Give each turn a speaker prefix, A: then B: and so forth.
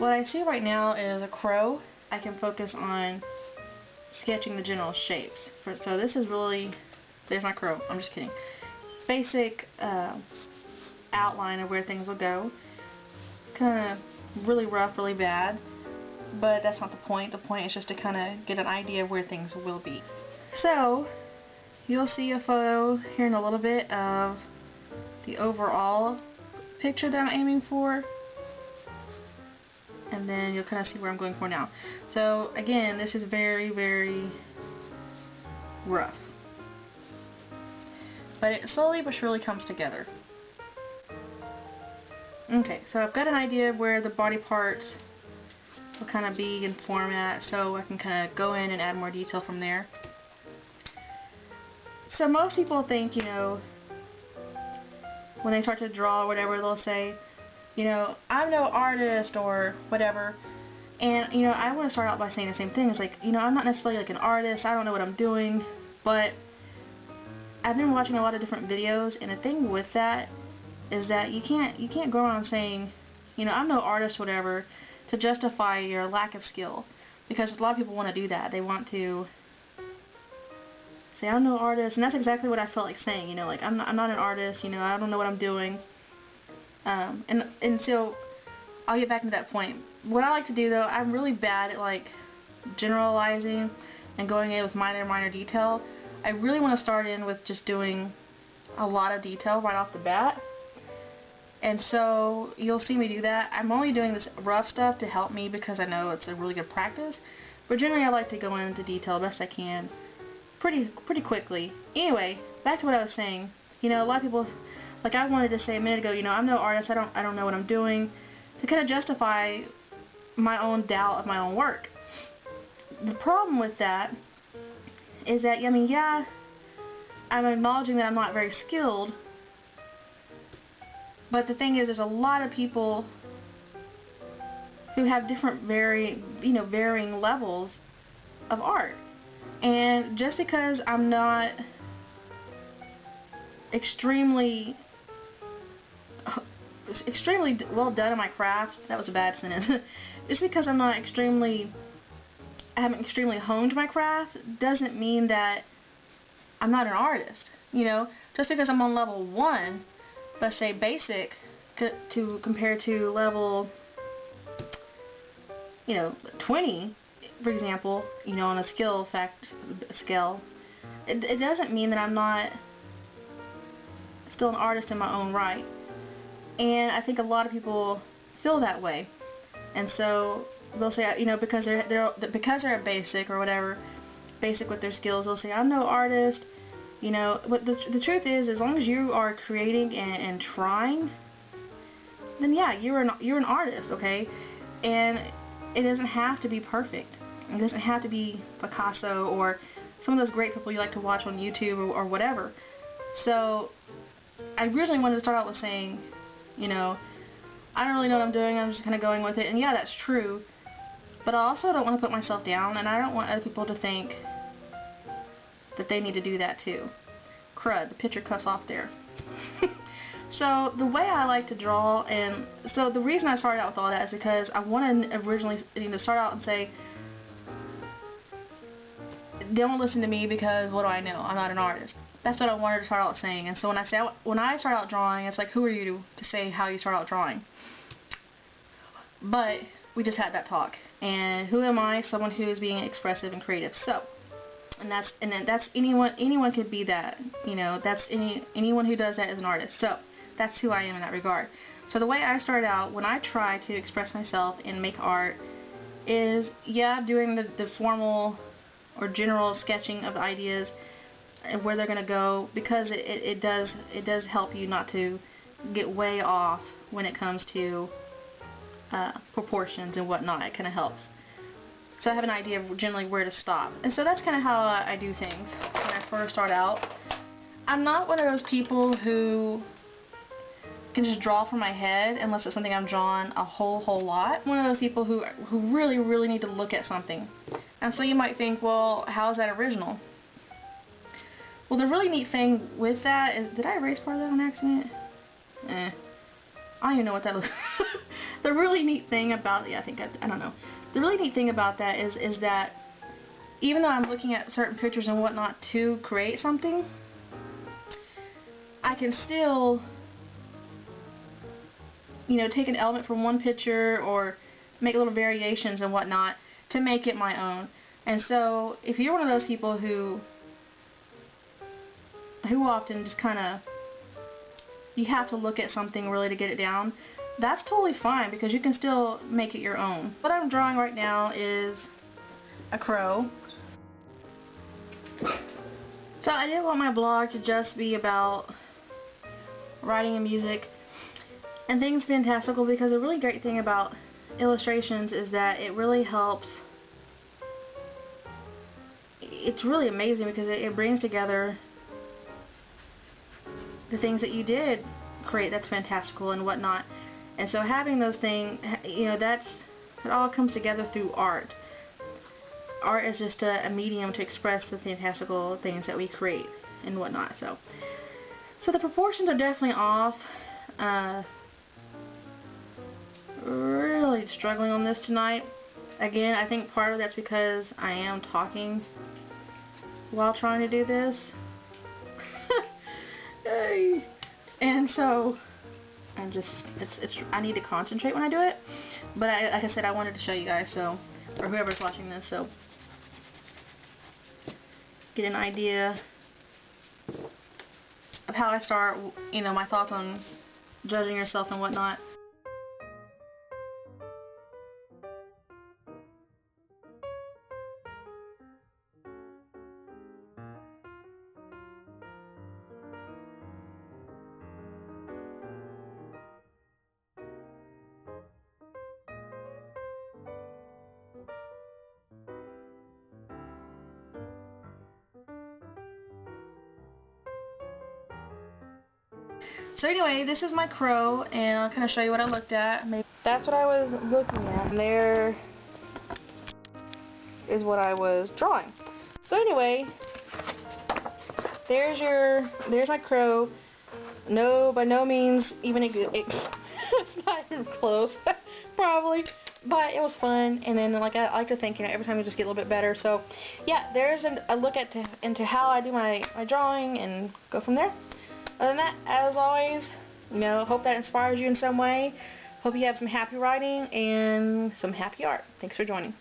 A: what I see right now is a crow. I can focus on sketching the general shapes. So this is really, there's my crow, I'm just kidding. Basic outline of where things will go. Kind of really rough, really bad, but that's not the point. The point is just to kind of get an idea of where things will be. So you'll see a photo here in a little bit of the overall picture that I'm aiming for, and then you'll kind of see where I'm going for now. So again, this is very, very rough, but it slowly but surely comes together. Okay, so I've got an idea of where the body parts will kind of be in format, so I can kind of go in and add more detail from there. So most people think, you know, when they start to draw or whatever, they'll say, you know, I'm no artist or whatever. And, you know, I want to start out by saying the same thing. It's like, you know, I'm not necessarily like an artist. I don't know what I'm doing. But I've been watching a lot of different videos, and the thing with that is that you can't go around saying, you know, I'm no artist, whatever, to justify your lack of skill. Because a lot of people want to do that. They want to say, I'm no artist, and that's exactly what I felt like saying, you know, like, I'm not an artist, you know, I don't know what I'm doing. And so I'll get back to that point. What I like to do, though, I'm really bad at, like, generalizing and going in with minor detail. I really want to start in with just doing a lot of detail right off the bat. And so you'll see me do that. I'm only doing this rough stuff to help me because I know it's a really good practice. But generally I like to go into detail best I can pretty quickly. Anyway, back to what I was saying. You know, a lot of people, like I wanted to say a minute ago, you know, I'm no artist, I don't know what I'm doing, to kind of justify my own doubt of my own work. The problem with that is that, I mean, yeah, I'm acknowledging that I'm not very skilled, but the thing is, there's a lot of people who have different varying levels of art. And just because I'm not extremely well done in my craft, that was a bad sentence, just because I haven't extremely honed my craft, doesn't mean that I'm not an artist. You know, just because I'm on level 1, let's say basic, compared to level, you know, 20, for example, you know, on a scale, it doesn't mean that I'm not still an artist in my own right. And I think a lot of people feel that way, and so they'll say, you know, because they're a basic or whatever, basic with their skills, they'll say, I'm no artist. You know, but the truth is, as long as you are creating and trying, then yeah, you're an artist, okay? And it doesn't have to be perfect. It doesn't have to be Picasso or some of those great people you like to watch on YouTube or whatever. So I originally wanted to start out with saying, you know, I don't really know what I'm doing, I'm just kind of going with it. And yeah, that's true. But I also don't want to put myself down, and I don't want other people to think that they need to do that too. Crud, the picture cuts off there. So the way I like to draw, and so the reason I started out with all that is because I wanted originally to start out and say, don't listen to me because what do I know? I'm not an artist. That's what I wanted to start out saying. And so when I start out drawing, it's like, who are you to say how you start out drawing? But we just had that talk, and who am I? Someone who is being expressive and creative. So, and that's anyone could be that. You know, that's anyone who does that is an artist. So that's who I am in that regard. So the way I started out when I try to express myself and make art is, yeah, doing the formal or general sketching of the ideas and where they're going to go, because it does help you not to get way off when it comes to proportions and whatnot. It kind of helps. So I have an idea of generally where to stop. And so that's kind of how I do things when I first start out. I'm not one of those people who can just draw from my head unless it's something I'm drawing a whole lot. One of those people who really need to look at something. And so you might think, well, how is that original? Well, the really neat thing with that is, did I erase part of that on accident? I don't even know what that looks The really neat thing about, yeah, I don't know. The really neat thing about that is that even though I'm looking at certain pictures and whatnot to create something, I can still, you know, take an element from one picture or make little variations and whatnot to make it my own. And so if you're one of those people who often just kind of, you have to look at something really to get it down, that's totally fine, because you can still make it your own. What I'm drawing right now is a crow. So I didn't want my blog to just be about writing and music and things fantastical, because the really great thing about illustrations is that it really helps. It's really amazing because it brings together the things that you did create that's fantastical and whatnot. And so having those things, you know, it all comes together through art. Art is just a medium to express the fantastical things that we create and whatnot. So the proportions are definitely off. Really struggling on this tonight. Again, I think part of that's because I am talking while trying to do this. And so I need to concentrate when I do it. But like I said, I wanted to show you guys, so, or whoever's watching this, so get an idea of how I start, you know, my thoughts on judging yourself and whatnot. So anyway, this is my crow, and I'll kind of show you what I looked at. Maybe that's what I was looking at. And there is what I was drawing. So anyway, there's my crow. No, by no means even it's not even close, probably. But it was fun, and then like I like to think, you know, every time you just get a little bit better. So yeah, there's a look into how I do my drawing, and go from there. Other than that, as always, you know, hope that inspires you in some way. Hope you have some happy writing and some happy art. Thanks for joining.